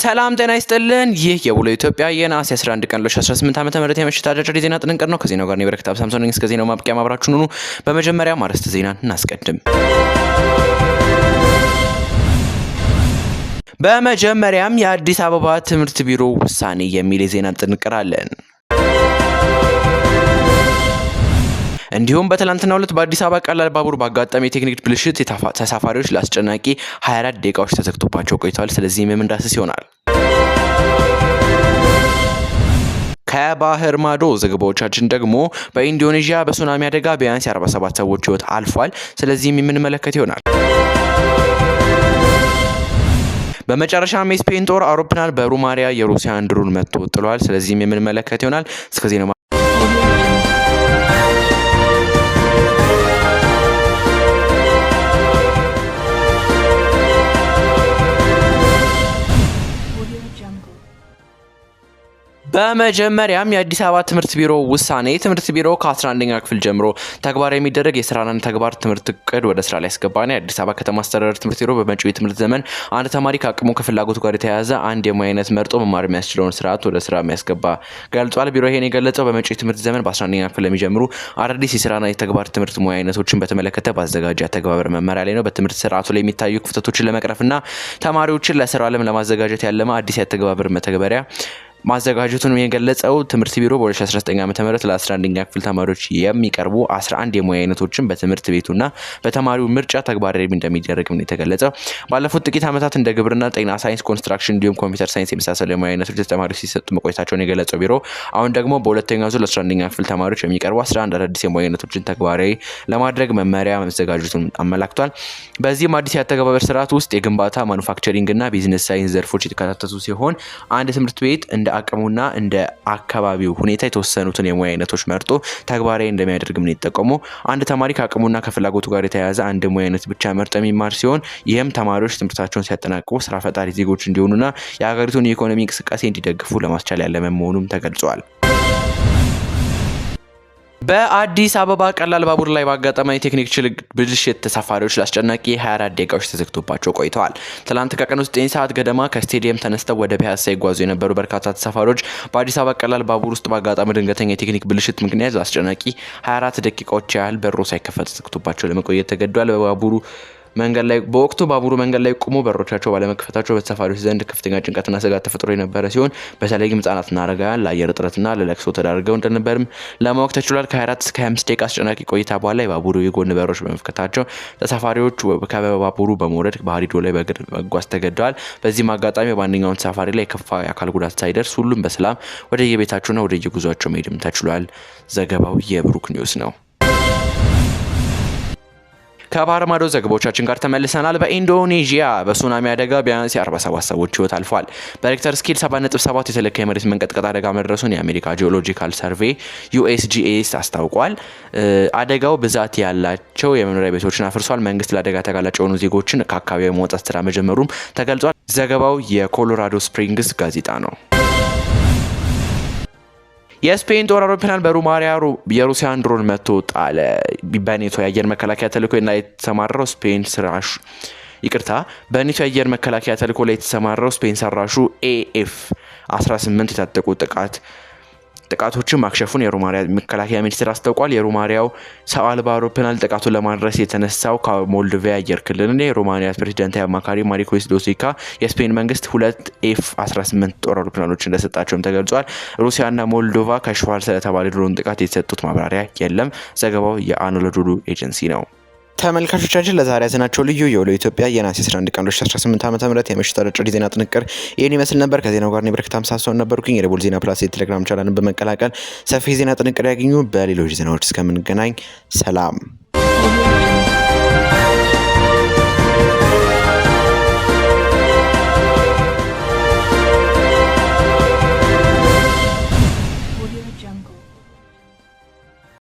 ሰላም ጤና ይስጥልን። ይህ የውሎ ኢትዮጵያ የነሐሴ 11 ቀን 2018 ዓ.ም የምሽት አጫጭር ዜና ጥንቅር ነው። ከዜናው ጋር በረከት ሳምሶን ነኝ። እስከ ዜናው ማብቂያ አብራችሁን ሁኑ። በመጀመሪያ አርዕስተ ዜናን እናስቀድም። በመጀመሪያም የአዲስ አበባ ትምህርት ቢሮ ውሳኔ የሚል የዜና ጥንቅር አለን። እንዲሁም በትላንትናው ዕለት በአዲስ አበባ ቀላል ባቡር ባጋጠመ የቴክኒክ ብልሽት ተሳፋሪዎች ለአስጨናቂ 24 ደቂቃዎች ተዘግቶባቸው ቆይተዋል። ስለዚህም የምንዳስስ ይሆናል። ከባህር ማዶ ዘገባዎቻችን ደግሞ በኢንዶኔዥያ በሱናሚ አደጋ ቢያንስ 47 ሰዎች ሕይወት አልፏል። ስለዚህም የምንመለከት ይሆናል። በመጨረሻም የስፔን ጦር አውሮፕላን በሩማንያ የሩሲያን ድሮን መትቶ ጥሏል። ስለዚህም የምንመለከት ይሆናል። እስከዚህ ነው። በመጀመሪያም የአዲስ አበባ ትምህርት ቢሮ ውሳኔ ትምህርት ቢሮ ከ11ኛ ክፍል ጀምሮ ተግባራዊ የሚደረግ የስራና ተግባር ትምህርት እቅድ ወደ ስራ ላይ ያስገባና የአዲስ አበባ ከተማ አስተዳደር ትምህርት ቢሮ በመጪው የትምህርት ዘመን አንድ ተማሪ ከአቅሙ ከፍላጎቱ ጋር የተያያዘ አንድ የሙያ አይነት መርጦ መማር የሚያስችለውን ስርዓት ወደ ስራ የሚያስገባ ገልጿል። ቢሮ ይሄን የገለጸው በመጪው የትምህርት ዘመን በ11ኛ ክፍል የሚጀምሩ አዳዲስ የስራና የተግባር ትምህርት ሙያ አይነቶችን በተመለከተ ባዘጋጀ ተግባር መመሪያ ላይ ነው። በትምህርት ስርዓቱ ላይ የሚታዩ ክፍተቶችን ለመቅረፍና ተማሪዎችን ለስራ ዓለም ለማዘጋጀት ያለመ አዲስ የተግባር መተግበሪያ ማዘጋጀቱን የገለጸው ትምህርት ቢሮ በ2019 ዓ.ም ለ11ኛ ክፍል ተማሪዎች የሚቀርቡ 11 የሙያ አይነቶችን በትምህርት ቤቱና በተማሪው ምርጫ ተግባራዊ እንደሚደረግ ነው የተገለጸው። ባለፉት ጥቂት ዓመታት እንደ ግብርና፣ ጤና ሳይንስ፣ ኮንስትራክሽን እንዲሁም ኮምፒውተር ሳይንስ የመሳሰሉ የሙያ አይነቶች ለተማሪዎች ሲሰጡ መቆየታቸውን የገለጸው ቢሮ አሁን ደግሞ በሁለተኛው ዙር ለ11ኛ ክፍል ተማሪዎች የሚቀርቡ 11 አዳዲስ የሙያ አይነቶችን ተግባራዊ ለማድረግ መመሪያ መዘጋጀቱን አመላክቷል። በዚህም አዲስ የአተገባበር ስርዓት ውስጥ የግንባታ፣ ማኑፋክቸሪንግ እና ቢዝነስ ሳይንስ ዘርፎች የተካተቱ ሲሆን አንድ ትምህርት ቤት እንደ አቅሙና እንደ አካባቢው ሁኔታ የተወሰኑትን የሙያ አይነቶች መርጦ ተግባራዊ እንደሚያደርግ ምን ይጠቀሙ። አንድ ተማሪ ከአቅሙና ከፍላጎቱ ጋር የተያያዘ አንድ ሙያ አይነት ብቻ መርጦ የሚማር ሲሆን ይህም ተማሪዎች ትምህርታቸውን ሲያጠናቅቁ ስራ ፈጣሪ ዜጎች እንዲሆኑና የሀገሪቱን የኢኮኖሚ እንቅስቃሴ እንዲደግፉ ለማስቻል ያለመ መሆኑም ተገልጿል። በአዲስ አበባ ቀላል ባቡር ላይ ባጋጠመ የቴክኒክ ብልሽት ተሳፋሪዎች ለአስጨናቂ 24 ደቂቃዎች ተዘግቶባቸው ቆይተዋል። ትላንት ከቀኑ 9 ሰዓት ገደማ ከስቴዲየም ተነስተው ወደ ፒያሳ ይጓዙ የነበሩ በርካታ ተሳፋሪዎች በአዲስ አበባ ቀላል ባቡር ውስጥ ባጋጠመ ድንገተኛ የቴክኒክ ብልሽት ምክንያት ለአስጨናቂ 24 ደቂቃዎች ያህል በሩ ሳይከፈት ተዘግቶባቸው ለመቆየት ተገዷል። በወቅቱ ባቡሩ መንገድ ላይ ቆሞ በሮቻቸው ባለመከፈታቸው በተሳፋሪዎች ዘንድ ከፍተኛ ጭንቀትና ስጋት ተፈጥሮ የነበረ ሲሆን በተለይም ህጻናትና አረጋውያን ለአየር እጥረትና ለለቅሶ ተዳርገው እንደነበርም ለማወቅ ተችሏል። ከ24 እስከ 25 ደቂቃ አስጨናቂ ቆይታ በኋላ የባቡሩ የጎን በሮች በመፍከታቸው ተሳፋሪዎች ከባቡሩ በመውረድ በሀዲዱ ላይ በእግር መጓዝ ተገደዋል። በዚህም አጋጣሚ በማንኛውም ተሳፋሪ ላይ የከፋ የአካል ጉዳት ሳይደርስ ሁሉም በሰላም ወደ የቤታቸውና ወደ የጉዟቸው መሄድም ተችሏል። ዘገባው የብሩክ ኒውስ ነው። ከባህር ማዶ ዘገባዎቻችን ጋር ተመልሰናል። በኢንዶኔዥያ በሱናሚ አደጋ ቢያንስ 47 ሰዎች ሕይወት አልፏል። በሬክተር ስኬል 7.7 የተለካ የመሬት መንቀጥቀጥ አደጋ መድረሱን የአሜሪካ ጂኦሎጂካል ሰርቬይ USGS አስታውቋል። አደጋው ብዛት ያላቸው የመኖሪያ ቤቶችን አፍርሷል። መንግስት ለአደጋ ተጋላጭ የሆኑ ዜጎችን ከአካባቢው የማውጣት ስራ መጀመሩም ተገልጿል። ዘገባው የኮሎራዶ ስፕሪንግስ ጋዜጣ ነው። የስፔን ጦር አውሮፕላን በሩማንያ የሩሲያን ድሮን መትቶ ጣለ። በኔቶ የአየር መከላከያ ተልዕኮ ላይ የተሰማራው በኔቶ የአየር መከላከያ ተልዕኮ ላይ የተሰማራው ስፔን ሰራሹ AF-18 የታጠቁ ጥቃቶችን ማክሸፉን የሩማንያ መከላከያ ሚኒስቴር አስታውቋል። የሩማንያው ሰው አልባ አውሮፕላን ጥቃቱን ለማድረስ የተነሳው ከሞልዶቫ አየር ክልልና የሩማንያ ፕሬዝዳንታዊ አማካሪ ማሪኮስ ዶሲካ የስፔን መንግስት 2 F-18 ጦር አውሮፕላኖች እንደሰጣቸውም ተገልጿል። ሩሲያና ሞልዶቫ ከሽፏል ስለተባለ ድሮን ጥቃት የተሰጡት ማብራሪያ የለም። ዘገባው የአናዶሉ ኤጀንሲ ነው። ተመልካቾቻችን ለዛሬ ያዘናቸው ልዩ የውሎ ኢትዮጵያ የነሐሴ 11 ቀን 2018 ዓ.ም የምሽት አጫጭር ዜና ጥንቅር ይህን ይመስል ነበር። ከዜናው ጋር በረከት ሳምሶን ነበርኩኝ። የሬቦል ዜና ፕላስ የቴሌግራም ቻናልን በመቀላቀል ሰፊ ዜና ጥንቅር ያገኙ። በሌሎች ዜናዎች እስከምንገናኝ ሰላም።